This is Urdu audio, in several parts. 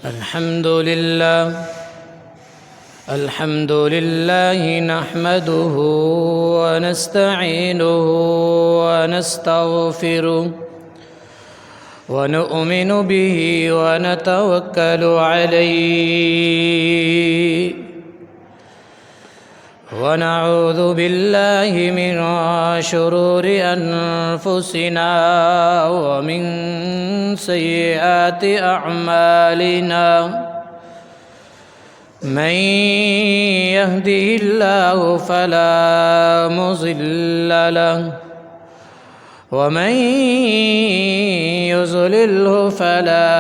الحمد لله نحمده ونستعينه ونستغفره ونؤمن به ونتوكل عليه ونعوذ بالله من شرور أنفسنا ومن سيئات أعمالنا من يهده الله فلا مضل له ومن يضلله فلا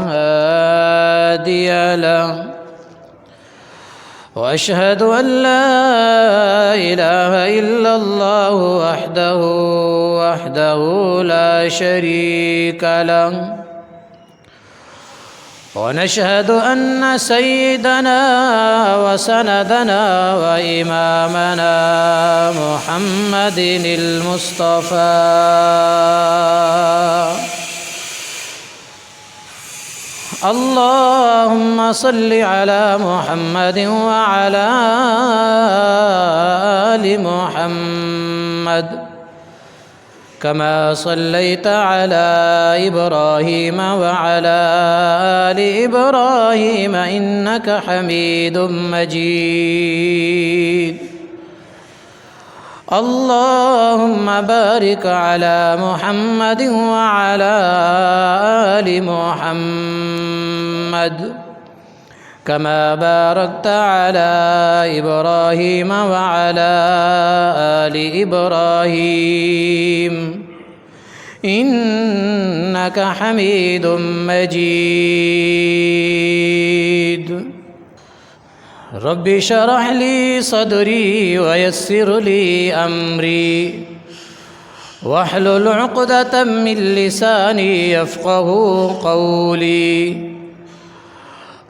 هادي له وأشهد أن لا إله إلا الله وحده لا شريك له ونشهد أن سيدنا وسندنا وإمامنا محمد المصطفى اللهم صل على محمد وعلى آل محمد كما صليت على إبراهيم وعلى آل إبراهيم إنك حميد مجيد اللهم بارك على محمد وعلى آل محمد كما باركت على إبراهيم وعلى آل إبراهيم إنك حميد مجيد رب اشرح لي صدري ويسر لي أمري واحلل عقدة من لساني يفقه قولي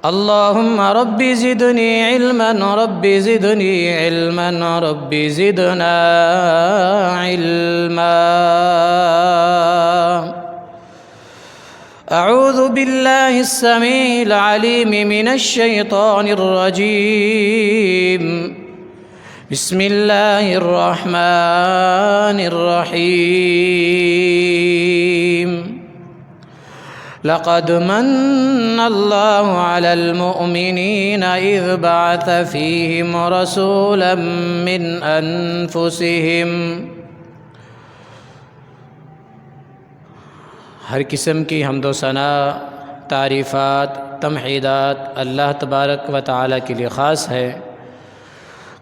اللهم رب زدني علما رب زدني علما رب زدنا علما أعوذ بالله السميع العليم من الشيطان الرجيم بسم الله الرحمن الرحيم لقد من الله على المؤمنين إذ بعث فيهم رسولا من أنفسهم ہر قسم کی حمد و ثنا تعریفات تمحیدات اللہ تبارک و تعالی کے لیے خاص ہے۔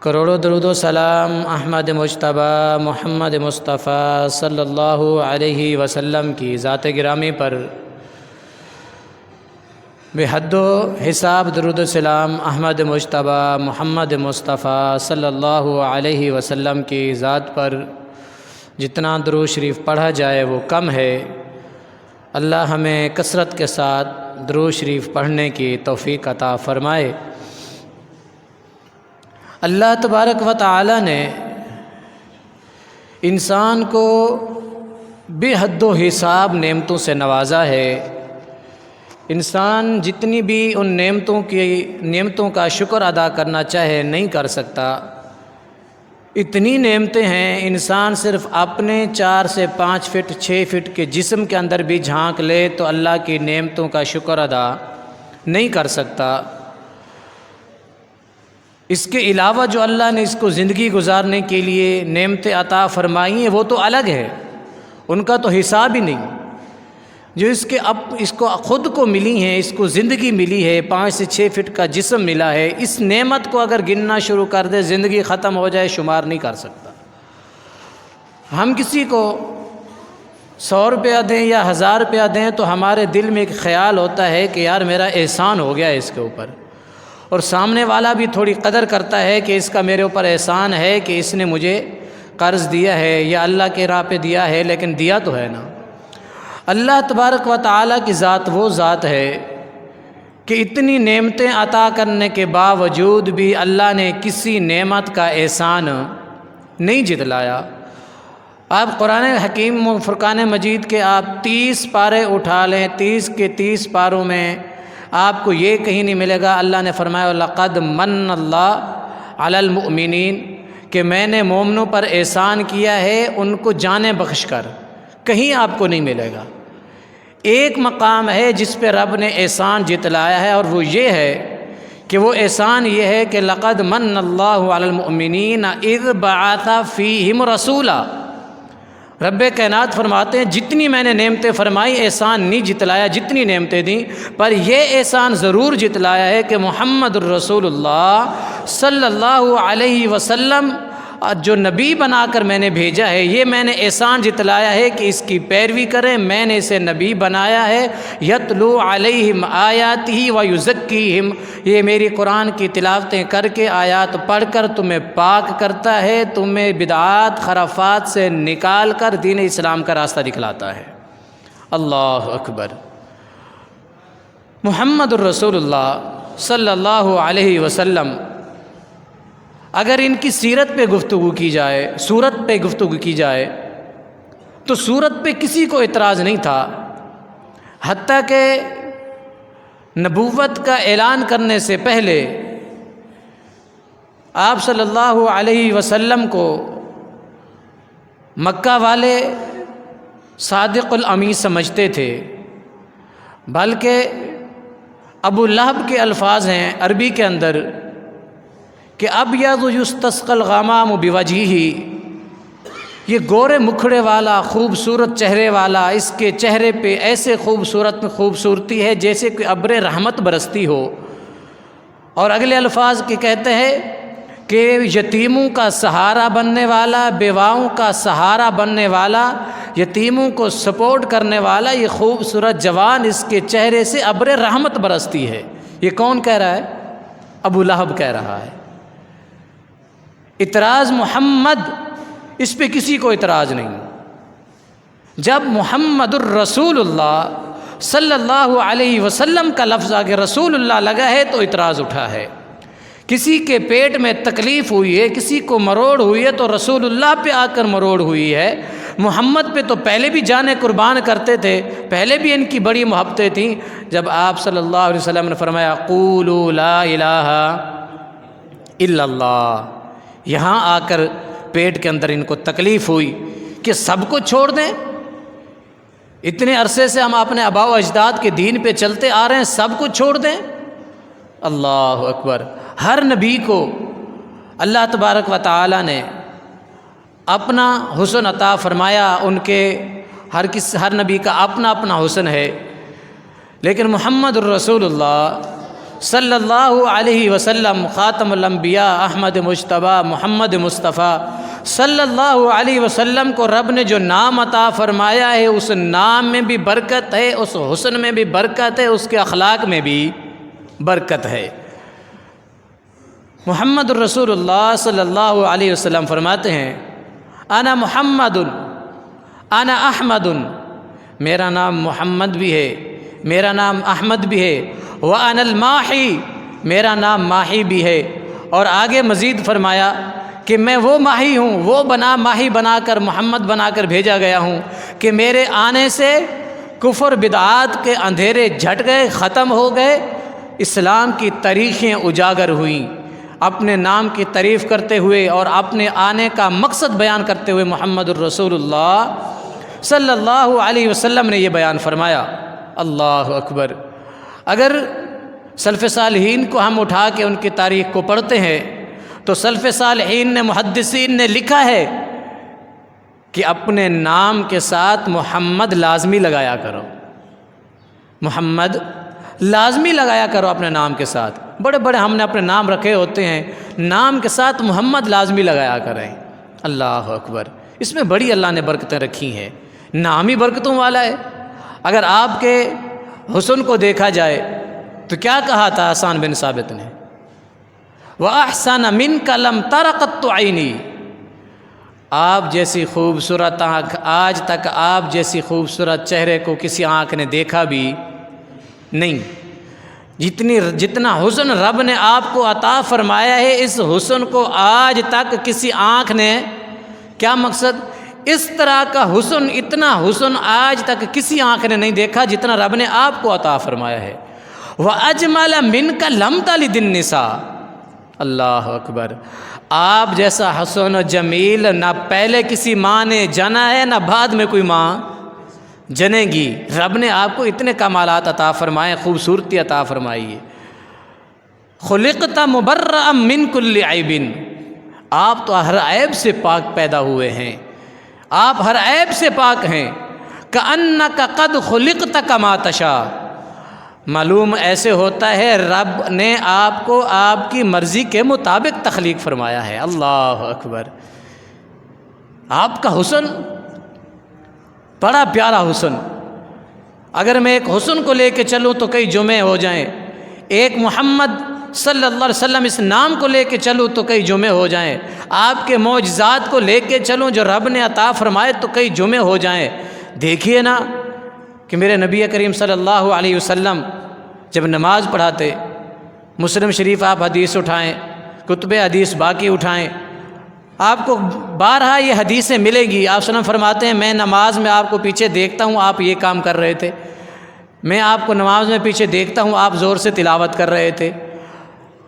کروڑوں درود و سلام احمد مجتبی محمد مصطفیٰ صلی اللہ علیہ وسلم کی ذات گرامی پر بے حد و حساب درود و سلام احمد مجتبی محمد مصطفیٰ صلی اللہ علیہ وسلم کی ذات پر جتنا درود شریف پڑھا جائے وہ کم ہے۔ اللہ ہمیں کثرت کے ساتھ درود شریف پڑھنے کی توفیق عطا فرمائے۔ اللہ تبارک و تعالی نے انسان کو بے حد و حساب نعمتوں سے نوازا ہے۔ انسان جتنی بھی ان نعمتوں کا شکر ادا کرنا چاہے نہیں کر سکتا۔ اتنی نعمتیں ہیں، انسان صرف اپنے 4 سے 5 فٹ 6 فٹ کے جسم کے اندر بھی جھانک لے تو اللہ کی نعمتوں کا شکر ادا نہیں کر سکتا۔ اس کے علاوہ جو اللہ نے اس کو زندگی گزارنے کے لیے نعمتیں عطا فرمائی ہیں وہ تو الگ ہے، ان کا تو حساب ہی نہیں۔ جو اس کو خود کو ملی ہیں، اس کو زندگی ملی ہے، 5 سے 6 فٹ کا جسم ملا ہے، اس نعمت کو اگر گننا شروع کر دے زندگی ختم ہو جائے شمار نہیں کر سکتا۔ ہم کسی کو 100 روپیہ دیں یا 1000 روپیہ دیں تو ہمارے دل میں ایک خیال ہوتا ہے کہ یار میرا احسان ہو گیا اس کے اوپر، اور سامنے والا بھی تھوڑی قدر کرتا ہے کہ اس کا میرے اوپر احسان ہے کہ اس نے مجھے قرض دیا ہے یا اللہ کے راہ پہ دیا ہے، لیکن دیا تو ہے نا۔ اللہ تبارک و تعالیٰ کی ذات وہ ذات ہے کہ اتنی نعمتیں عطا کرنے کے باوجود بھی اللہ نے کسی نعمت کا احسان نہیں جتلایا۔ آپ قرآن حکیم فرقان مجید کے آپ 30 پارے اٹھا لیں، 30 کے 30 پاروں میں آپ کو یہ کہیں نہیں ملے گا۔ اللہ نے فرمایا لقد من اللہ علی المؤمنین کہ میں نے مومنوں پر احسان کیا ہے ان کو جانیں بخش کر، کہیں آپ کو نہیں ملے گا۔ ایک مقام ہے جس پہ رب نے احسان جتلایا ہے، اور وہ یہ ہے کہ وہ احسان یہ ہے کہ لقد من اللہ علی المؤمنین اذ بعث فیہم رسولا۔ رب کائنات فرماتے ہیں جتنی میں نے نعمتیں فرمائی احسان نہیں جتلایا جتنی نعمتیں دیں، پر یہ احسان ضرور جتلایا ہے کہ محمد الرسول اللہ صلی اللہ علیہ وسلم جو نبی بنا کر میں نے بھیجا ہے، یہ میں نے احسان جتلایا ہے کہ اس کی پیروی کریں۔ میں نے اسے نبی بنایا ہے، یتلو علیہم آیاتہ ویزکیہم، یہ میری قرآن کی تلاوتیں کر کے آیات پڑھ کر تمہیں پاک کرتا ہے، تمہیں بدعات خرافات سے نکال کر دین اسلام کا راستہ دکھلاتا ہے۔ اللہ اکبر۔ محمد الرسول اللہ صلی اللہ علیہ وسلم، اگر ان کی سیرت پہ گفتگو کی جائے، صورت پہ گفتگو کی جائے، تو صورت پہ کسی کو اعتراض نہیں تھا، حتیٰ کہ نبوت کا اعلان کرنے سے پہلے آپ صلی اللہ علیہ وسلم کو مکہ والے صادق الامین سمجھتے تھے، بلکہ ابو لہب کے الفاظ ہیں عربی کے اندر کہ ابیض یستسقی الغمام بوجہہ، یہ گورے مکھڑے والا خوبصورت چہرے والا، اس کے چہرے پہ ایسے خوبصورتی ہے جیسے کہ ابر رحمت برستی ہو۔ اور اگلے الفاظ کے کہتے ہیں کہ یتیموں کا سہارا بننے والا، بیواؤں کا سہارا بننے والا، یتیموں کو سپورٹ کرنے والا یہ خوبصورت جوان، اس کے چہرے سے ابر رحمت برستی ہے۔ یہ کون کہہ رہا ہے؟ ابو لہب کہہ رہا ہے۔ اعتراض محمد، اس پہ کسی کو اعتراض نہیں۔ جب محمد الرسول اللہ صلی اللہ علیہ وسلم کا لفظ آگے رسول اللہ لگا ہے تو اعتراض اٹھا ہے۔ کسی کے پیٹ میں تکلیف ہوئی ہے، کسی کو مروڑ ہوئی ہے تو رسول اللہ پہ آ کر مروڑ ہوئی ہے۔ محمد پہ تو پہلے بھی جانیں قربان کرتے تھے، پہلے بھی ان کی بڑی محبتیں تھیں۔ جب آپ صلی اللہ علیہ وسلم نے فرمایا قولوا لا الہ الا اللہ، یہاں آ کر پیٹ کے اندر ان کو تکلیف ہوئی کہ سب کو چھوڑ دیں، اتنے عرصے سے ہم اپنے آباء و اجداد کے دین پہ چلتے آ رہے ہیں، سب کو چھوڑ دیں۔ اللہ اکبر۔ ہر نبی کو اللہ تبارک و تعالی نے اپنا حسن عطا فرمایا، ان کے ہر نبی کا اپنا اپنا حسن ہے، لیکن محمد الرسول اللہ صلی اللہ علیہ وسلم خاتم الانبیاء احمد مجتبیٰ محمد مصطفیٰ صلی اللہ علیہ وسلم کو رب نے جو نام عطا فرمایا ہے، اس نام میں بھی برکت ہے، اس حسن میں بھی برکت ہے، اس کے اخلاق میں بھی برکت ہے۔ محمد الرسول اللہ صلی اللہ علیہ وسلم فرماتے ہیں انا محمد انا احمد، میرا نام محمد بھی ہے، میرا نام احمد بھی ہے، وَأَنَا الْمَاحِي، میرا نام ماہی بھی ہے۔ اور آگے مزید فرمایا کہ میں وہ ماہی ہوں، وہ ماہی بنا کر محمد بنا کر بھیجا گیا ہوں کہ میرے آنے سے کفر بدعات کے اندھیرے جھٹ گئے، ختم ہو گئے، اسلام کی تاریخیں اجاگر ہوئیں۔ اپنے نام کی تعریف کرتے ہوئے اور اپنے آنے کا مقصد بیان کرتے ہوئے محمد الرسول اللہ صلی اللہ علیہ وسلم نے یہ بیان فرمایا۔ اللہ اکبر۔ اگر سلف صالحین کو ہم اٹھا کے ان کی تاریخ کو پڑھتے ہیں تو سلف صالحین نے، محدثین نے لکھا ہے کہ اپنے نام کے ساتھ محمد لازمی لگایا کرو، محمد لازمی لگایا کرو اپنے نام کے ساتھ۔ بڑے بڑے ہم نے اپنے نام رکھے ہوتے ہیں، نام کے ساتھ محمد لازمی لگایا کریں۔ اللہ اکبر۔ اس میں بڑی اللہ نے برکتیں رکھی ہیں، نام ہی برکتوں والا ہے۔ اگر آپ کے حسن کو دیکھا جائے تو کیا کہا تھا حسان بن ثابت نے؟ وَأَحْسَنَ مِنْكَ لَمْ تَرَ قَطُّ عَيْنِي، آپ جیسی خوبصورت آنکھ، آج تک آپ جیسی خوبصورت چہرے کو کسی آنکھ نے دیکھا بھی نہیں۔ جتنا حسن رب نے آپ کو عطا فرمایا ہے، اس حسن کو آج تک کسی آنکھ نے، کیا مقصد؟ اس طرح کا حسن، اتنا حسن آج تک کسی آنکھ نے نہیں دیکھا جتنا رب نے آپ کو عطا فرمایا ہے۔ وَأَجْمَلَ مِنْكَ لَمْ تَلِدِ النِّسَاء۔ اللہ اکبر، آپ جیسا حسن و جمیل نہ پہلے کسی ماں نے جنا ہے، نہ بعد میں کوئی ماں جنے گی۔ رب نے آپ کو اتنے کمالات عطا فرمائے، خوبصورتی عطا فرمائی ہے۔ خلقت مبرأ من کل عیب، آپ تو ہر عیب سے پاک پیدا ہوئے ہیں، آپ ہر عیب سے پاک ہیں۔ کأنک قد خلقت کما تشاء، معلوم ایسے ہوتا ہے رب نے آپ کو آپ کی مرضی کے مطابق تخلیق فرمایا ہے۔ اللہ اکبر، آپ کا حسن بڑا پیارا حسن، اگر میں ایک حسن کو لے کے چلوں تو کئی جمعے ہو جائیں، ایک محمد صلی اللہ علیہ وسلم اس نام کو لے کے چلوں تو کئی جمعے ہو جائیں، آپ کے معجزات کو لے کے چلوں جو رب نے عطا فرمائے تو کئی جمعے ہو جائیں۔ دیکھیے نا کہ میرے نبی کریم صلی اللہ علیہ وسلم جب نماز پڑھاتے، مسلم شریف آپ حدیث اٹھائیں، کتب حدیث باقی اٹھائیں، آپ کو بارہا یہ حدیثیں ملیں گی۔ آپ وسلم فرماتے ہیں میں نماز میں آپ کو پیچھے دیکھتا ہوں آپ یہ کام کر رہے تھے، میں آپ کو نماز میں پیچھے دیکھتا ہوں آپ زور سے تلاوت کر رہے تھے۔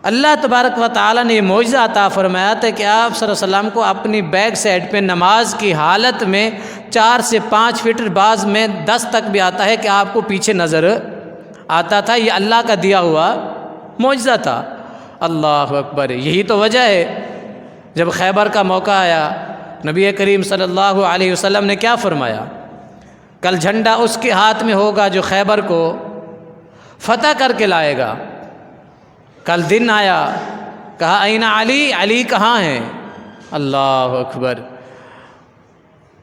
اللہ تبارک و تعالیٰ نے یہ معجزہ عطا فرمایا تھا کہ آپ صلی اللہ علیہ وسلم کو اپنی بیک سائڈ پہ نماز کی حالت میں 4 سے 5 فٹ، بعض میں 10 تک بھی آتا ہے کہ آپ کو پیچھے نظر آتا تھا۔ یہ اللہ کا دیا ہوا معجزہ تھا۔ اللہ اکبر، یہی تو وجہ ہے جب خیبر کا موقع آیا نبی کریم صلی اللہ علیہ وسلم نے کیا فرمایا؟ کل جھنڈا اس کے ہاتھ میں ہوگا جو خیبر کو فتح کر کے لائے گا۔ کل دن آیا، کہا این علی، علی کہاں ہیں؟ اللہ اکبر،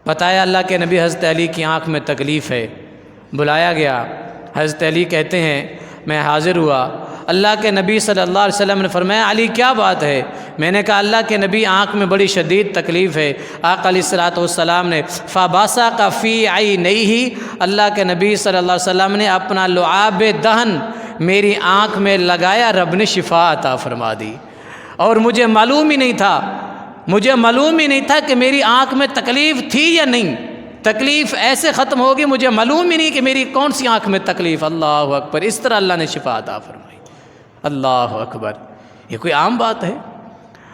بتایا اللہ کے نبی حضرت علی کی آنکھ میں تکلیف ہے، بلایا گیا۔ حضرت علی کہتے ہیں میں حاضر ہوا، اللہ کے نبی صلی اللہ علیہ وسلم نے فرمایا علی کیا بات ہے؟ میں نے کہا اللہ کے نبی آنکھ میں بڑی شدید تکلیف ہے۔ آقا علیہ الصلوۃ والسلام نے فَبَصَقَ فِي عَيْنَيْهِ، اللہ کے نبی صلی اللہ علیہ وسلم نے اپنا لعاب دہن میری آنکھ میں لگایا، رب نے شفا عطا فرما دی۔ اور مجھے معلوم ہی نہیں تھا کہ میری آنکھ میں تکلیف تھی یا نہیں، تکلیف ایسے ختم ہوگی مجھے معلوم ہی نہیں کہ میری کون سی آنکھ میں تکلیف۔ اللہ اکبر، اس طرح اللہ نے شفا عطا فرمائی۔ اللہ اکبر، یہ کوئی عام بات ہے؟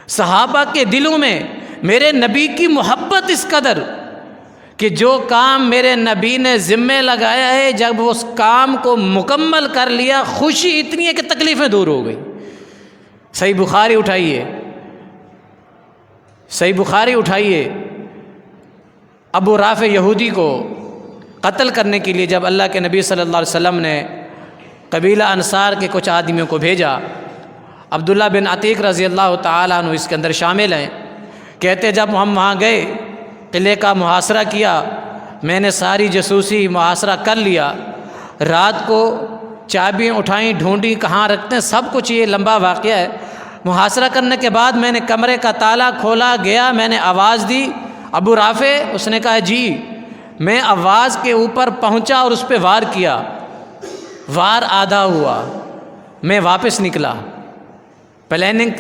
صحابہ کے دلوں میں میرے نبی کی محبت اس قدر کہ جو کام میرے نبی نے ذمے لگایا ہے جب اس کام کو مکمل کر لیا، خوشی اتنی ہے کہ تکلیفیں دور ہو گئی۔ صحیح بخاری اٹھائیے، ابو رافع یہودی کو قتل کرنے کے لیے جب اللہ کے نبی صلی اللہ علیہ وسلم نے قبیلہ انصار کے کچھ آدمیوں کو بھیجا، عبداللہ بن عتیق رضی اللہ تعالیٰ عنہ اس کے اندر شامل ہیں، کہتے جب ہم وہاں گئے قلعے کا محاصرہ کیا، میں نے ساری جاسوسی محاصرہ کر لیا، رات کو چابیاں اٹھائیں، ڈھونڈی کہاں رکھتے ہیں، سب کچھ یہ لمبا واقعہ ہے۔ محاصرہ کرنے کے بعد میں نے کمرے کا تالا کھولا، گیا، میں نے آواز دی ابو رافع، اس نے کہا جی، میں آواز کے اوپر پہنچا اور اس پہ وار کیا، وار آدھا ہوا، میں واپس نکلا، پلاننگ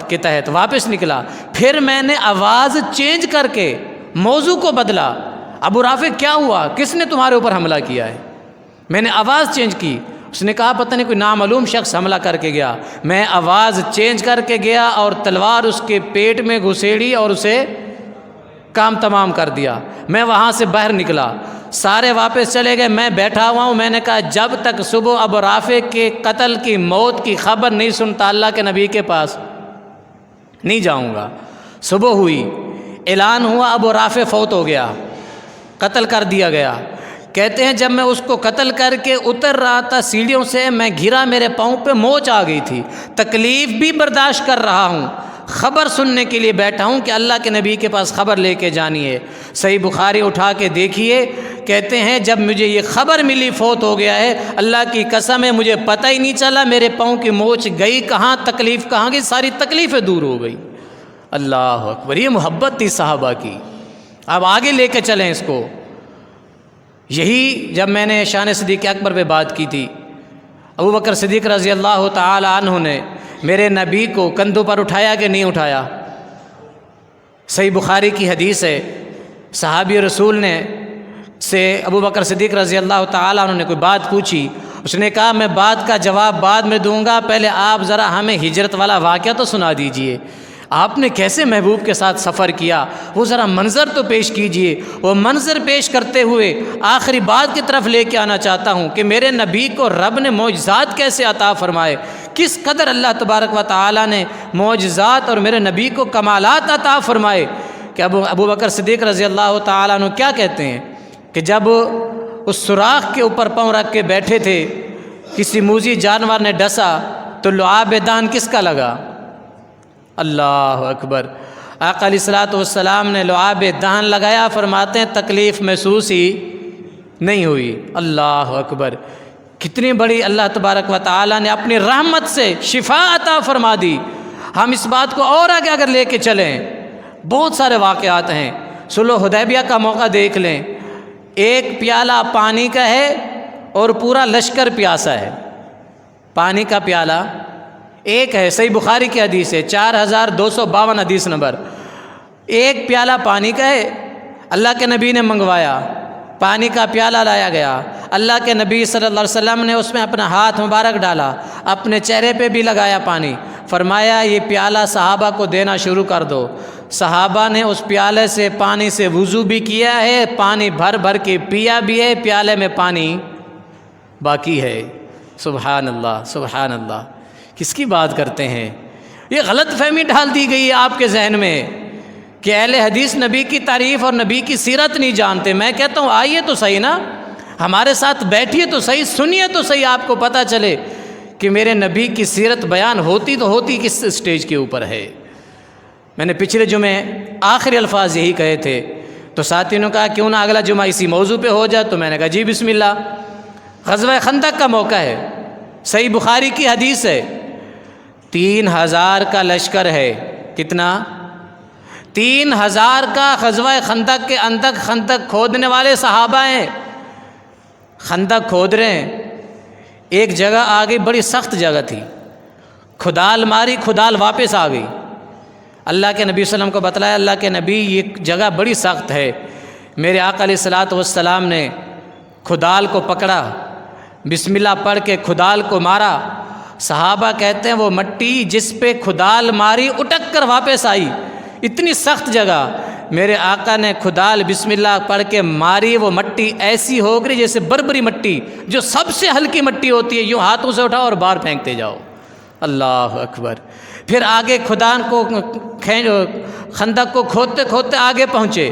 کے تحت واپس نکلا، پھر میں نے آواز چینج کر کے موضوع کو بدلا، ابو رافع کیا ہوا، کس نے تمہارے اوپر حملہ کیا ہے؟ میں نے آواز چینج کی، اس نے کہا پتہ نہیں کوئی نامعلوم شخص حملہ کر کے گیا۔ میں آواز چینج کر کے گیا اور تلوار اس کے پیٹ میں گھسیڑی اور اسے کام تمام کر دیا۔ میں وہاں سے باہر نکلا، سارے واپس چلے گئے، میں بیٹھا ہوا ہوں۔ میں نے کہا جب تک صبح ابو رافع کے قتل کی موت کی خبر نہیں سنتا اللہ کے نبی کے پاس نہیں جاؤں گا۔ صبح ہوئی، اعلان ہوا ابو رافع فوت ہو گیا، قتل کر دیا گیا۔ کہتے ہیں جب میں اس کو قتل کر کے اتر رہا تھا سیڑھیوں سے، میں گرا، میرے پاؤں پہ موچ آ گئی تھی، تکلیف بھی برداشت کر رہا ہوں، خبر سننے کے لیے بیٹھا ہوں کہ اللہ کے نبی کے پاس خبر لے کے جانی ہے۔ صحیح بخاری اٹھا کے دیکھیے، کہتے ہیں جب مجھے یہ خبر ملی فوت ہو گیا ہے، اللہ کی قسم ہے مجھے پتہ ہی نہیں چلا میرے پاؤں کی موچ گئی کہاں، تکلیف کہاں گئی، ساری تکلیفیں دور ہو گئی۔ اللہ اکبر، یہ محبت تھی صحابہ کی۔ اب آگے لے کے چلیں اس کو۔ یہی جب میں نے شان صدیق اکبر پہ بات کی تھی، ابو بکر صدیق رضی اللہ تعالی عنہ نے میرے نبی کو کندھوں پر اٹھایا کہ نہیں اٹھایا؟ صحیح بخاری کی حدیث ہے، صحابی رسول نے سے ابو بکر صدیق رضی اللہ تعالی عنہ نے کوئی بات پوچھی، اس نے کہا میں بات کا جواب بعد میں دوں گا، پہلے آپ ذرا ہمیں ہجرت والا واقعہ تو سنا دیجئے، آپ نے کیسے محبوب کے ساتھ سفر کیا، وہ ذرا منظر تو پیش کیجئے۔ وہ منظر پیش کرتے ہوئے آخری بات کی طرف لے کے آنا چاہتا ہوں کہ میرے نبی کو رب نے معجزات کیسے عطا فرمائے، کس قدر اللہ تبارک و تعالی نے معجزات اور میرے نبی کو کمالات عطا فرمائے کہ ابو بکر صدیق رضی اللہ تعالیٰ عنہ کیا کہتے ہیں کہ جب اس سوراخ کے اوپر پاؤں رکھ کے بیٹھے تھے، کسی موذی جانور نے ڈسا تو لعاب دہن کس کا لگا؟ اللہ اکبر۔ آقا علیہ الصلوۃ والسلام نے لعاب دہن لگایا، فرماتے ہیں تکلیف محسوس ہی نہیں ہوئی۔ اللہ اکبر، کتنی بڑی اللہ تبارک و تعالی نے اپنی رحمت سے شفا عطا فرما دی۔ ہم اس بات کو اور آگے اگر لے کے چلیں، بہت سارے واقعات ہیں۔ صلح حدیبیہ کا موقع دیکھ لیں، ایک پیالہ پانی کا ہے اور پورا لشکر پیاسا ہے، پانی کا پیالہ ایک ہے، صحیح بخاری کی حدیث ہے 4252 حدیث نمبر، ایک پیالہ پانی کا ہے، اللہ کے نبی نے منگوایا، پانی کا پیالہ لایا گیا، اللہ کے نبی صلی اللہ علیہ وسلم نے اس میں اپنا ہاتھ مبارک ڈالا، اپنے چہرے پہ بھی لگایا پانی، فرمایا یہ پیالہ صحابہ کو دینا شروع کر دو۔ صحابہ نے اس پیالے سے پانی سے وضو بھی کیا ہے، پانی بھر بھر کے پیا بھی ہے، پیالے میں پانی باقی ہے۔ سبحان اللہ سبحان اللہ، کس کی بات کرتے ہیں؟ یہ غلط فہمی ڈال دی گئی ہے آپ کے ذہن میں کہ اہل حدیث نبی کی تعریف اور نبی کی سیرت نہیں جانتے۔ میں کہتا ہوں آئیے تو صحیح نا، ہمارے ساتھ بیٹھیے تو صحیح، سنیے تو صحیح، آپ کو پتہ چلے کہ میرے نبی کی سیرت بیان ہوتی تو ہوتی کس اسٹیج کے اوپر ہے۔ میں نے پچھلے جمعے آخری الفاظ یہی کہے تھے، تو ساتھیوں نے کہا کیوں نہ اگلا جمعہ اسی موضوع پہ ہو جائے، تو میں نے کہا جی بسم اللہ۔ غزوہ خندق کا موقع ہے، صحیح بخاری کی حدیث ہے، 3000 کا لشکر ہے، کتنا؟ 3000 کا غزوہ خندق کے اندر خندق کھودنے والے صحابہ ہیں، خندق کھود رہے ہیں، ایک جگہ آ گئی، بڑی سخت جگہ تھی، کھدال ماری، کھدال واپس آ گئی، اللہ کے نبی صلی اللہ علیہ وسلم کو بتلایا، اللہ کے نبی یہ جگہ بڑی سخت ہے۔ میرے آقا علیہ الصلوۃ والسلام نے کھدال کو پکڑا، بسم اللہ پڑھ کے کھدال کو مارا، صحابہ کہتے ہیں وہ مٹی جس پہ کھدال ماری اٹک کر واپس آئی، اتنی سخت جگہ، میرے آقا نے کھدال بسم اللہ پڑھ کے ماری، وہ مٹی ایسی ہو گئی جیسے بربری مٹی جو سب سے ہلکی مٹی ہوتی ہے، یوں ہاتھوں سے اٹھاؤ اور باہر پھینکتے جاؤ۔ اللہ اکبر۔ پھر آگے خندق کو کھودتے کھودتے آگے پہنچے،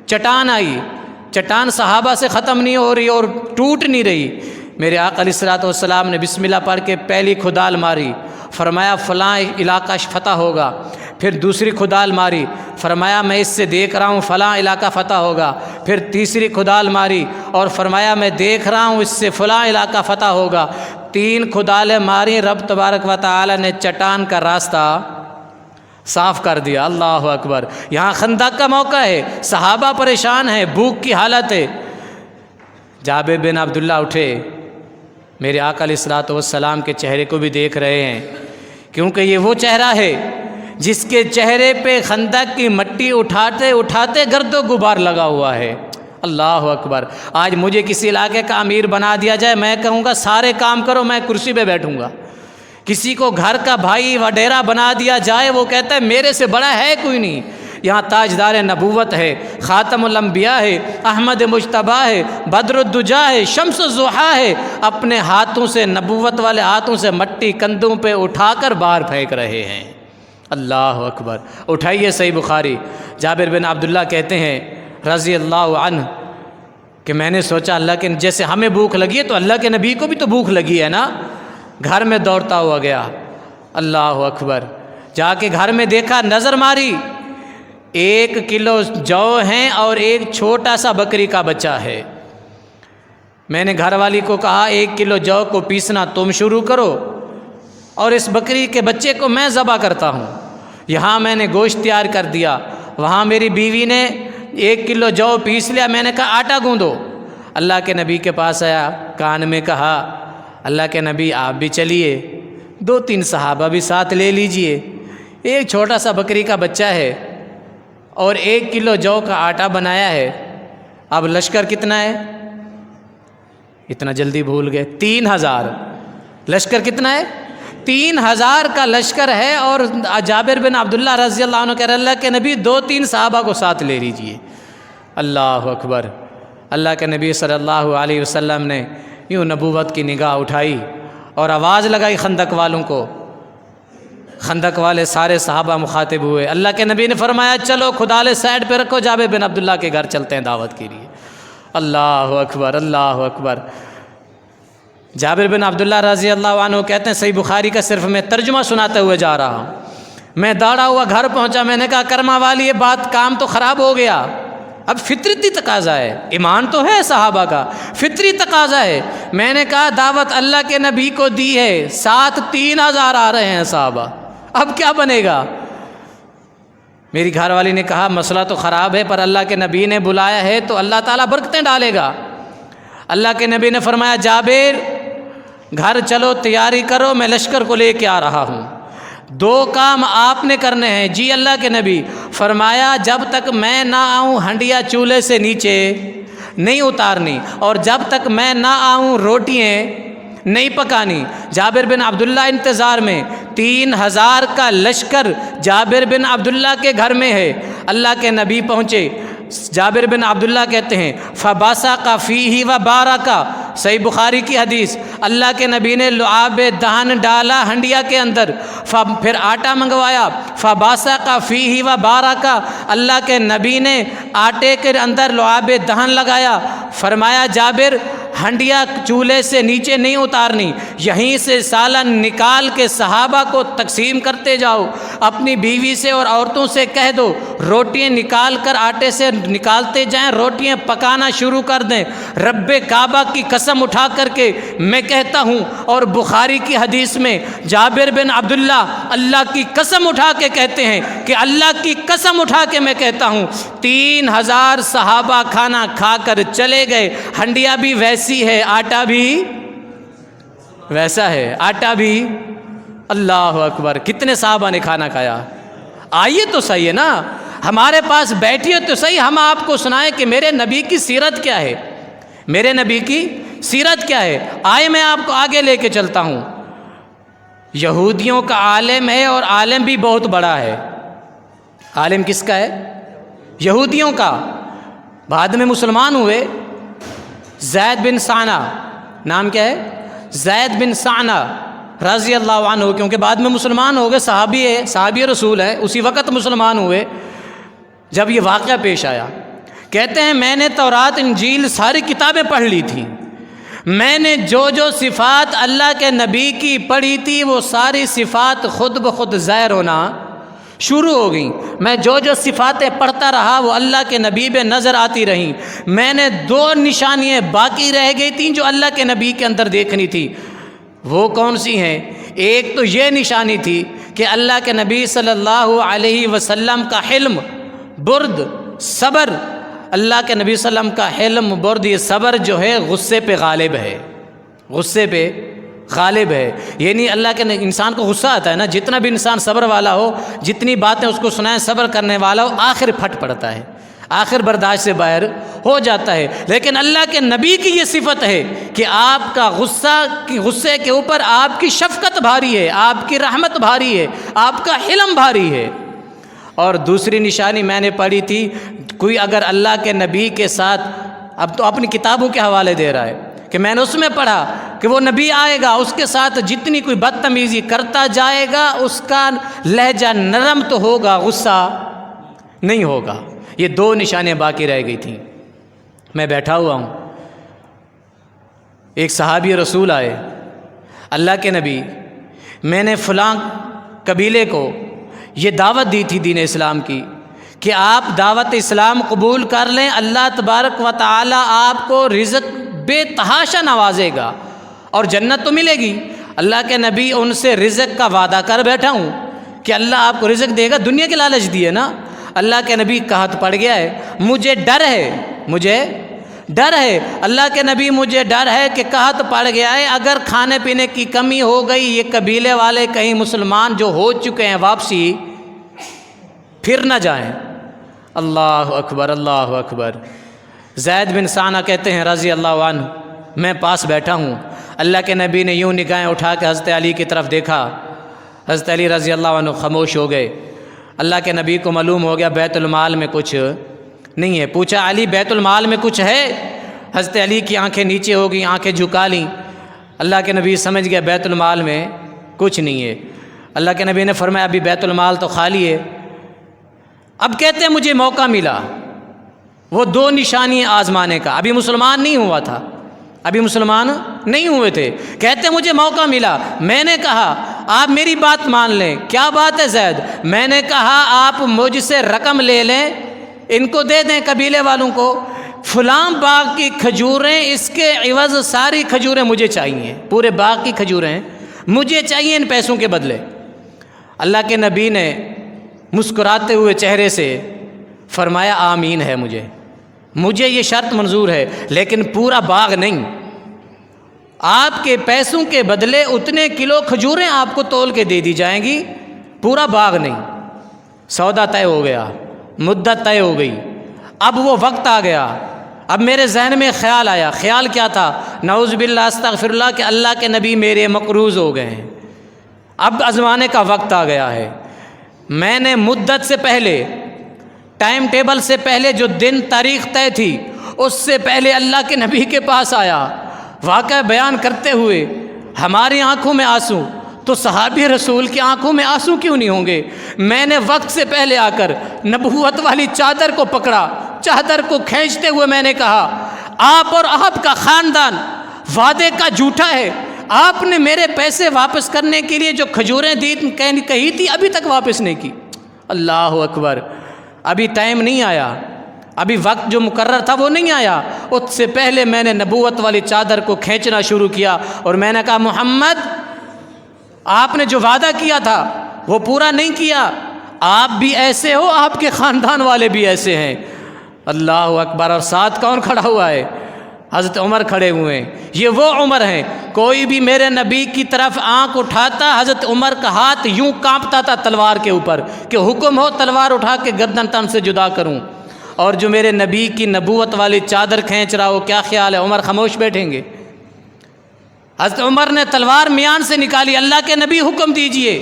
چٹان آئی، چٹان صحابہ سے ختم نہیں ہو رہی اور ٹوٹ نہیں رہی، میرے آقا علیہ الصلوۃ والسلام نے بسم اللہ پڑھ کے پہلی کھدال ماری، فرمایا فلاں علاقہ فتح ہوگا، پھر دوسری کھدال ماری، فرمایا میں اس سے دیکھ رہا ہوں فلاں علاقہ فتح ہوگا، پھر تیسری کھدال ماری اور فرمایا میں دیکھ رہا ہوں اس سے فلاں علاقہ فتح ہوگا، 3 کھدالیں ماری، رب تبارک و تعالی نے چٹان کا راستہ صاف کر دیا۔ اللہ اکبر۔ یہاں خندق کا موقع ہے، صحابہ پریشان ہیں، بھوک کی حالت ہے، جابر بن عبداللہ اٹھے، میرے آقا علیہ الصلوۃ والسلام کے چہرے کو بھی دیکھ رہے ہیں، کیونکہ یہ وہ چہرہ ہے جس کے چہرے پہ خندق کی مٹی اٹھاتے اٹھاتے گرد و غبار لگا ہوا ہے۔ اللہ اکبر۔ آج مجھے کسی علاقے کا امیر بنا دیا جائے، میں کہوں گا سارے کام کرو، میں کرسی پہ بیٹھوں گا۔ کسی کو گھر کا بھائی وڈیرا بنا دیا جائے، وہ کہتا ہے میرے سے بڑا ہے کوئی نہیں۔ یہاں تاجدار نبوت ہے، خاتم الانبیاء ہے، احمد مجتبیٰ ہے، بدر الدجا ہے، شمس الضحیٰ ہے، اپنے ہاتھوں سے، نبوت والے ہاتھوں سے مٹی کندھوں پہ اٹھا کر باہر پھینک رہے ہیں۔ اللہ اکبر۔ اٹھائیے صحیح بخاری، جابر بن عبداللہ کہتے ہیں رضی اللہ عنہ کہ میں نے سوچا اللہ کے جیسے ہمیں بھوک لگی ہے تو اللہ کے نبی کو بھی تو بھوک لگی ہے نا، گھر میں دوڑتا ہوا گیا۔ اللہ اکبر۔ جا کے گھر میں دیکھا، نظر ماری، 1 کلو جو ہیں اور ایک چھوٹا سا بکری کا بچہ ہے۔ میں نے گھر والی کو کہا 1 کلو جو کو پیسنا تم شروع کرو اور اس بکری کے بچے کو میں ذبح کرتا ہوں۔ یہاں میں نے گوشت تیار کر دیا، وہاں میری بیوی نے 1 کلو جو پیس لیا، میں نے کہا آٹا گوندو۔ اللہ کے نبی کے پاس آیا، کان میں کہا اللہ کے نبی آپ بھی چلیے، 2-3 صحابہ بھی ساتھ لے لیجئے، ایک چھوٹا سا بکری کا بچہ ہے اور 1 کلو جو کا آٹا بنایا ہے، اب لشکر کتنا ہے؟ اتنا جلدی بھول گئے؟ 3000 لشکر کتنا ہے؟ 3000 کا لشکر ہے، اور جابر بن عبداللہ رضی اللہ عنہ کہہ رہے اللہ کے نبی 2-3 صحابہ کو ساتھ لے لیجئے۔ اللہ اکبر۔ اللہ کے نبی صلی اللہ علیہ وسلم نے یوں نبوت کی نگاہ اٹھائی اور آواز لگائی خندق والوں کو۔ خندق والے سارے صحابہ مخاطب ہوئے۔ اللہ کے نبی نے فرمایا چلو کھدالے سائڈ پہ رکھو، جابر بن عبداللہ کے گھر چلتے ہیں دعوت کے لیے۔ اللہ اکبر، اللہ اکبر۔ جابر بن عبداللہ رضی اللہ عنہ کہتے ہیں صحیح بخاری کا صرف میں ترجمہ سناتے ہوئے جا رہا ہوں، میں دوڑا ہوا گھر پہنچا، میں نے کہا کرما والی یہ بات کام تو خراب ہو گیا، اب فطرتی تقاضا ہے، ایمان تو ہے صحابہ کا، فطری تقاضا ہے۔ میں نے کہا دعوت اللہ کے نبی کو دی ہے، ساتھ 3000 آ رہے ہیں صحابہ، اب کیا بنے گا؟ میری گھر والی نے کہا مسئلہ تو خراب ہے پر اللہ کے نبی نے بلایا ہے تو اللہ تعالیٰ برکتیں ڈالے گا۔ اللہ کے نبی نے فرمایا جابر گھر چلو، تیاری کرو، میں لشکر کو لے کے آ رہا ہوں، 2 کام آپ نے کرنے ہیں۔ جی اللہ کے نبی۔ فرمایا جب تک میں نہ آؤں ہنڈیا چولہے سے نیچے نہیں اتارنی، اور جب تک میں نہ آؤں روٹیاں نہیں پکانی۔ جابر بن عبداللہ انتظار میں، 3000 کا لشکر جابر بن عبداللہ کے گھر میں ہے۔ اللہ کے نبی پہنچے، جابر بن عبداللہ کہتے ہیں فباسق فیہ وبارک، صحیح بخاری کی حدیث، اللہ کے نبی نے لعاب دہن ڈالا ہنڈیا کے اندر، پھر آٹا منگوایا، فباسق فیہ وبارک، اللہ کے نبی نے آٹے کے اندر لعاب دہن لگایا، فرمایا جابر ہنڈیا چولہے سے نیچے نہیں اتارنی، یہیں سے سالن نکال کے صحابہ کو تقسیم کرتے جاؤ، اپنی بیوی سے اور عورتوں سے کہہ دو روٹیاں نکال کر آٹے سے نکالتے جائیں، روٹیاں پکانا شروع کر دیں۔ رب کعبہ کی قسم اٹھا کر کے میں کہتا ہوں، اور بخاری کی حدیث میں جابر بن عبداللہ اللہ کی قسم اٹھا کے کہتے ہیں کہ اللہ کی قسم اٹھا کے میں کہتا ہوں 3000 صحابہ کھانا کھا کر چلے گئے، ہنڈیا بھی ویسی ہے، آٹا بھی ویسا ہے، آٹا بھی۔ اللہ اکبر، کتنے صحابہ نے کھانا کھایا؟ آئیے تو صحیح ہے نا، ہمارے پاس بیٹھیے تو صحیح، ہم آپ کو سنائیں کہ میرے نبی کی سیرت کیا ہے، میرے نبی کی سیرت کیا ہے۔ آئے میں آپ کو آگے لے کے چلتا ہوں۔ یہودیوں کا عالم ہے، اور عالم بھی بہت بڑا ہے۔ عالم کس کا ہے؟ یہودیوں کا۔ بعد میں مسلمان ہوئے، زید بن ثانہ، نام کیا ہے؟ زید بن ثانہ رضی اللہ عنہ، کیونکہ بعد میں مسلمان ہو گئے، صحابی ہے، صحابی رسول ہے، اسی وقت مسلمان ہوئے جب یہ واقعہ پیش آیا۔ کہتے ہیں میں نے تورات انجیل ساری کتابیں پڑھ لی تھیں، میں نے جو جو صفات اللہ کے نبی کی پڑھی تھی وہ ساری صفات خود بخود ظاہر ہونا شروع ہو گئیں۔ میں جو جو صفاتیں پڑھتا رہا وہ اللہ کے نبی پہ نظر آتی رہیں۔ میں نے 2 نشانیاں باقی رہ گئی تھیں جو اللہ کے نبی کے اندر دیکھنی تھی، وہ کون سی ہیں؟ ایک تو یہ نشانی تھی کہ اللہ کے نبی صلی اللہ علیہ وسلم کا حلم، برد، صبر، اللہ کے نبی صلی اللہ علیہ وسلم کا حلم، برد، یہ صبر جو ہے غصے پہ غالب ہے، غصے پہ غالب ہے۔ یعنی اللہ کے انسان کو غصہ آتا ہے نا، جتنا بھی انسان صبر والا ہو، جتنی باتیں اس کو سنائیں صبر کرنے والا ہو، آخر پھٹ پڑتا ہے، آخر برداشت سے باہر ہو جاتا ہے۔ لیکن اللہ کے نبی کی یہ صفت ہے کہ آپ کا غصے کے اوپر آپ کی شفقت بھاری ہے، آپ کی رحمت بھاری ہے، آپ کا حلم بھاری ہے۔ اور دوسری نشانی میں نے پڑھی تھی، کوئی اگر اللہ کے نبی کے ساتھ، اب تو اپنی کتابوں کے حوالے دے رہا ہے کہ میں نے اس میں پڑھا کہ وہ نبی آئے گا، اس کے ساتھ جتنی کوئی بدتمیزی کرتا جائے گا اس کا لہجہ نرم تو ہوگا، غصہ نہیں ہوگا۔ یہ 2 نشانیاں باقی رہ گئی تھیں۔ میں بیٹھا ہوا ہوں، ایک صحابی رسول آئے، اللہ کے نبی میں نے فلاں قبیلے کو یہ دعوت دی تھی دین اسلام کی کہ آپ دعوت اسلام قبول کر لیں، اللہ تبارک و تعالی آپ کو رزق بے تحاشا نوازے گا اور جنت تو ملے گی۔ اللہ کے نبی ان سے رزق کا وعدہ کر بیٹھا ہوں کہ اللہ آپ کو رزق دے گا، دنیا کے لالچ دیے نا۔ اللہ کے نبی کا ہاتھ پڑ گیا ہے، مجھے ڈر ہے، مجھے ڈر ہے، اللہ کے نبی مجھے ڈر ہے کہ قحط پڑ گیا ہے، اگر کھانے پینے کی کمی ہو گئی، یہ قبیلے والے کہیں مسلمان جو ہو چکے ہیں واپسی پھر نہ جائیں۔ اللہ اکبر، اللہ اکبر۔ زید بن ثانہ کہتے ہیں رضی اللہ عنہ، میں پاس بیٹھا ہوں۔ اللہ کے نبی نے یوں نگاہیں اٹھا کے حضرت علی کی طرف دیکھا، حضرت علی رضی اللہ عنہ خاموش ہو گئے۔ اللہ کے نبی کو معلوم ہو گیا بیت المال میں کچھ نہیں ہے۔ پوچھا علی بیت المال میں کچھ ہے؟ حضرت علی کی آنکھیں نیچے ہو گئیں، آنکھیں جھکا لیں۔ اللہ کے نبی سمجھ گیا بیت المال میں کچھ نہیں ہے۔ اللہ کے نبی نے فرمایا ابھی بیت المال تو خالی ہے۔ اب کہتے ہیں مجھے موقع ملا وہ 2 نشانی آزمانے کا، ابھی مسلمان نہیں ہوا تھا، ابھی مسلمان نہیں ہوئے تھے، کہتے مجھے موقع ملا، میں نے کہا آپ میری بات مان لیں۔ کیا بات ہے زید؟ میں نے کہا آپ مجھ سے رقم لے لیں، ان کو دے دیں قبیلے والوں کو، فلاں باغ کی کھجوریں اس کے عوض ساری کھجوریں مجھے چاہیے، پورے باغ کی کھجوریں مجھے چاہیے ان پیسوں کے بدلے۔ اللہ کے نبی نے مسکراتے ہوئے چہرے سے فرمایا آمین ہے، مجھے یہ شرط منظور ہے، لیکن پورا باغ نہیں، آپ کے پیسوں کے بدلے اتنے کلو کھجوریں آپ کو تول کے دے دی جائیں گی، پورا باغ نہیں۔ سودا طے ہو گیا، مدت طے ہو گئی۔ اب وہ وقت آ گیا، اب میرے ذہن میں خیال آیا۔ خیال کیا تھا؟ نعوذ باللہ استغفر اللہ کہ اللہ کے نبی میرے مقروض ہو گئے ہیں، اب آزمانے کا وقت آ گیا ہے۔ میں نے مدت سے پہلے، ٹائم ٹیبل سے پہلے، جو دن تاریخ طے تھی اس سے پہلے اللہ کے نبی کے پاس آیا، واقعہ بیان کرتے ہوئے ہماری آنکھوں میں آنسو، تو صحابی رسول کی آنکھوں میں آنسو کیوں نہیں ہوں گے؟ میں نے وقت سے پہلے آ کر نبوت والی چادر کو پکڑا، چادر کو کھینچتے ہوئے میں نے کہا آپ اور آپ کا خاندان وعدے کا جھوٹا ہے، آپ نے میرے پیسے واپس کرنے کے لیے جو کھجوریں دی کہی تھی ابھی تک واپس نہیں کی۔ اللہ اکبر، ابھی ٹائم نہیں آیا، ابھی وقت جو مقرر تھا وہ نہیں آیا، اس سے پہلے میں نے نبوت والی چادر کو کھینچنا شروع کیا اور میں نے کہا محمد آپ نے جو وعدہ کیا تھا وہ پورا نہیں کیا، آپ بھی ایسے ہو، آپ کے خاندان والے بھی ایسے ہیں۔ اللہ اکبر۔ اور ساتھ کون کھڑا ہوا ہے؟ حضرت عمر کھڑے ہوئے ہیں۔ یہ وہ عمر ہیں، کوئی بھی میرے نبی کی طرف آنکھ اٹھاتا حضرت عمر کا ہاتھ یوں کانپتا تھا تلوار کے اوپر کہ حکم ہو تلوار اٹھا کے گردن تن سے جدا کروں، اور جو میرے نبی کی نبوت والی چادر کھینچ رہا ہو کیا خیال ہے عمر خاموش بیٹھیں گے؟ حضرت عمر نے تلوار میان سے نکالی، اللہ کے نبی حکم دیجئے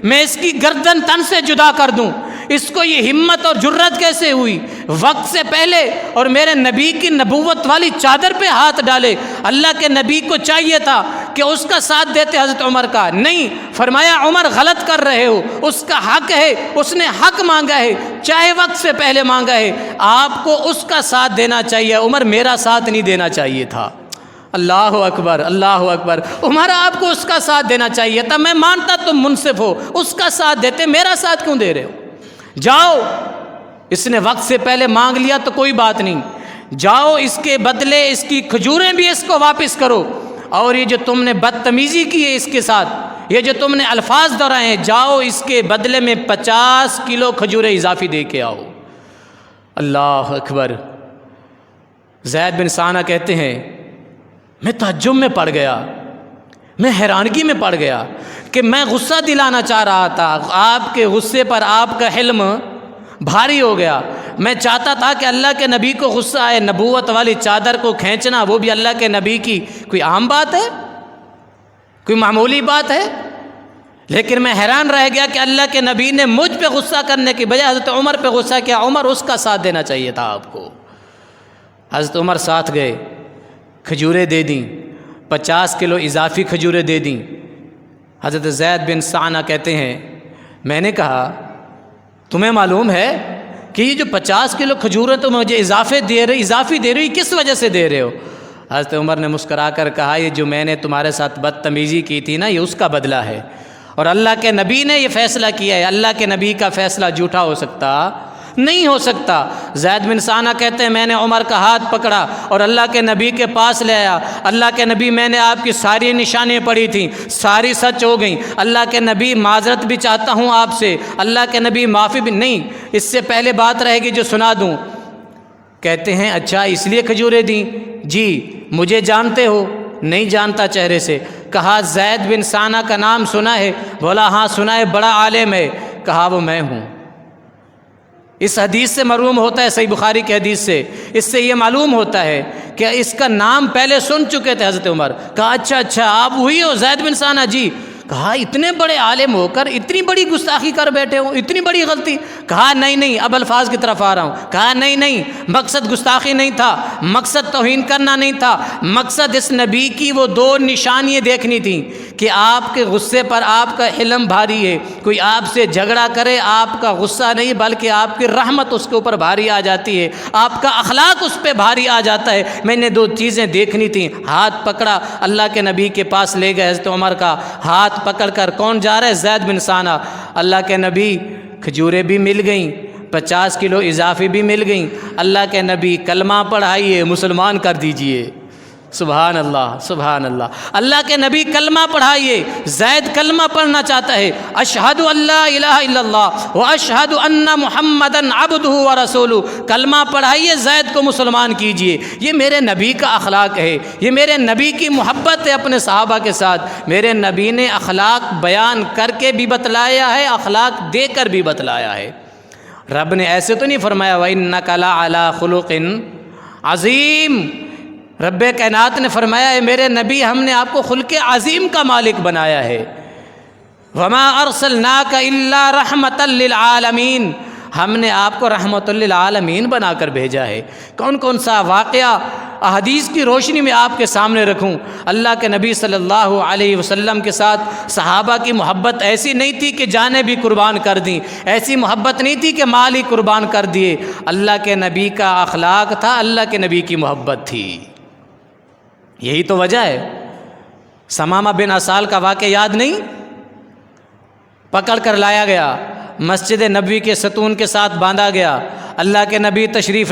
میں اس کی گردن تن سے جدا کر دوں۔ اس کو یہ ہمت اور جرت کیسے ہوئی وقت سے پہلے اور میرے نبی کی نبوت والی چادر پہ ہاتھ ڈالے؟ اللہ کے نبی کو چاہیے تھا کہ اس کا ساتھ دیتے، حضرت عمر کا نہیں، فرمایا عمر غلط کر رہے ہو، اس کا حق ہے، اس نے حق مانگا ہے، چاہے وقت سے پہلے مانگا ہے، آپ کو اس کا ساتھ دینا چاہیے، عمر میرا ساتھ نہیں دینا چاہیے تھا۔ اللہ اکبر، اللہ اکبر۔ عمر آپ کو اس کا ساتھ دینا چاہیے تھا، میں مانتا تم منصف ہو، اس کا ساتھ دیتے، میرا ساتھ کیوں دے رہے ہو؟ جاؤ، اس نے وقت سے پہلے مانگ لیا تو کوئی بات نہیں، جاؤ اس کے بدلے اس کی کھجوریں بھی اس کو واپس کرو، اور یہ جو تم نے بدتمیزی کی ہے اس کے ساتھ، یہ جو تم نے الفاظ دہرائے ہیں، جاؤ اس کے بدلے میں 50 کلو کھجوریں اضافی دے کے آؤ۔ اللہ اکبر۔ زید بن ثانہ کہتے ہیں میں تعجب میں پڑ گیا، میں حیرانگی میں پڑ گیا کہ میں غصہ دلانا چاہ رہا تھا، آپ کے غصے پر آپ کا حلم بھاری ہو گیا۔ میں چاہتا تھا کہ اللہ کے نبی کو غصہ آئے، نبوت والی چادر کو کھینچنا وہ بھی اللہ کے نبی کی کوئی عام بات ہے، کوئی معمولی بات ہے؟ لیکن میں حیران رہ گیا کہ اللہ کے نبی نے مجھ پہ غصہ کرنے کی بجائے حضرت عمر پہ غصہ کیا۔ عمر اس کا ساتھ دینا چاہیے تھا آپ کو۔ حضرت عمر ساتھ گئے، کھجوریں دے دیں، 50 کلو اضافی کھجوریں دے دیں۔ حضرت زید بن ثانہ کہتے ہیں میں نے کہا تمہیں معلوم ہے کہ یہ جو 50 کلو کھجوریں تم مجھے اضافی دے رہی کس وجہ سے دے رہے ہو؟ حضرت عمر نے مسکرا کر کہا یہ جو میں نے تمہارے ساتھ بدتمیزی کی تھی نا، یہ اس کا بدلہ ہے، اور اللہ کے نبی نے یہ فیصلہ کیا ہے، اللہ کے نبی کا فیصلہ جھوٹا ہو سکتا نہیں ہو سکتا۔ زید بن ثانہ کہتے ہیں میں نے عمر کا ہاتھ پکڑا اور اللہ کے نبی کے پاس لے آیا۔ اللہ کے نبی میں نے آپ کی ساری نشانیاں پڑھی تھیں، ساری سچ ہو گئیں۔ اللہ کے نبی معذرت بھی چاہتا ہوں آپ سے، اللہ کے نبی معافی بھی نہیں، اس سے پہلے بات رہے گی جو سنا دوں۔ کہتے ہیں اچھا اس لیے کھجوریں دیں؟ جی۔ مجھے جانتے ہو؟ نہیں جانتا چہرے سے۔ کہا زید بن ثانہ کا نام سنا ہے؟ بولا ہاں سنا ہے، بڑا عالم ہے۔ کہا وہ میں ہوں۔ اس حدیث سے معلوم ہوتا ہے، صحیح بخاری کی حدیث سے اس سے یہ معلوم ہوتا ہے کہ اس کا نام پہلے سن چکے تھے حضرت عمر۔ کہا اچھا آپ وہی ہو زید بن ثانہ؟ جی۔ کہا اتنے بڑے عالم ہو کر اتنی بڑی گستاخی کر بیٹھے ہو، اتنی بڑی غلطی؟ کہا نہیں، اب الفاظ کی طرف آ رہا ہوں۔ کہا نہیں، مقصد گستاخی نہیں تھا، مقصد توہین کرنا نہیں تھا، مقصد اس نبی کی وہ دو نشانیاں دیکھنی تھیں کہ آپ کے غصے پر آپ کا حلم بھاری ہے، کوئی آپ سے جھگڑا کرے آپ کا غصہ نہیں بلکہ آپ کی رحمت اس کے اوپر بھاری آ جاتی ہے، آپ کا اخلاق اس پہ بھاری آ جاتا ہے۔ میں نے دو چیزیں دیکھنی تھیں۔ ہاتھ پکڑا، اللہ کے نبی کے پاس لے گئے حضرت عمر کا، ہاتھ پکڑ کر کون جا رہا ہے؟ زید بن ثانہ۔ اللہ کے نبی، کھجوریں بھی مل گئیں، 50 کلو اضافی بھی مل گئیں۔ اللہ کے نبی کلمہ پڑھائیے، مسلمان کر دیجئے۔ سبحان اللہ، سبحان اللہ۔ اللہ کے نبی کلمہ پڑھائیے۔ زید کلمہ پڑھنا چاہتا ہے، اشہد ان لا الہ الا اللہ واشہد ان محمدًا عبدہ ورسولہ۔ کلمہ پڑھائیے، زید کو مسلمان کیجئے۔ یہ میرے نبی کا اخلاق ہے، یہ میرے نبی کی محبت ہے اپنے صحابہ کے ساتھ۔ میرے نبی نے اخلاق بیان کر کے بھی بتلایا ہے، اخلاق دے کر بھی بتلایا ہے۔ رب نے ایسے تو نہیں فرمایا وَإِنَّكَ لَعَلَىٰ خُلُقٍ عظیم۔ رب کائنات نے فرمایا ہے میرے نبی ہم نے آپ کو خلق عظیم کا مالک بنایا ہے۔ وَمَا أَرْسَلْنَاكَ إِلَّا رَحْمَةً لِّلْعَالَمِينَ۔ ہم نے آپ کو رحمت للعالمین بنا کر بھیجا ہے۔ کون سا واقعہ احادیث کی روشنی میں آپ کے سامنے رکھوں؟ اللہ کے نبی صلی اللہ علیہ وسلم کے ساتھ صحابہ کی محبت ایسی نہیں تھی کہ جانیں بھی قربان کر دیں، ایسی محبت نہیں تھی کہ مال ہی قربان کر دیے۔ اللہ کے نبی کا اخلاق تھا، اللہ کے نبی کی محبت تھی۔ یہی تو وجہ ہے۔ ثمامہ بن اسال کا واقعہ یاد نہیں؟ پکڑ کر لایا گیا، مسجد نبوی کے ستون کے ساتھ باندھا گیا، اللہ کے نبی تشریف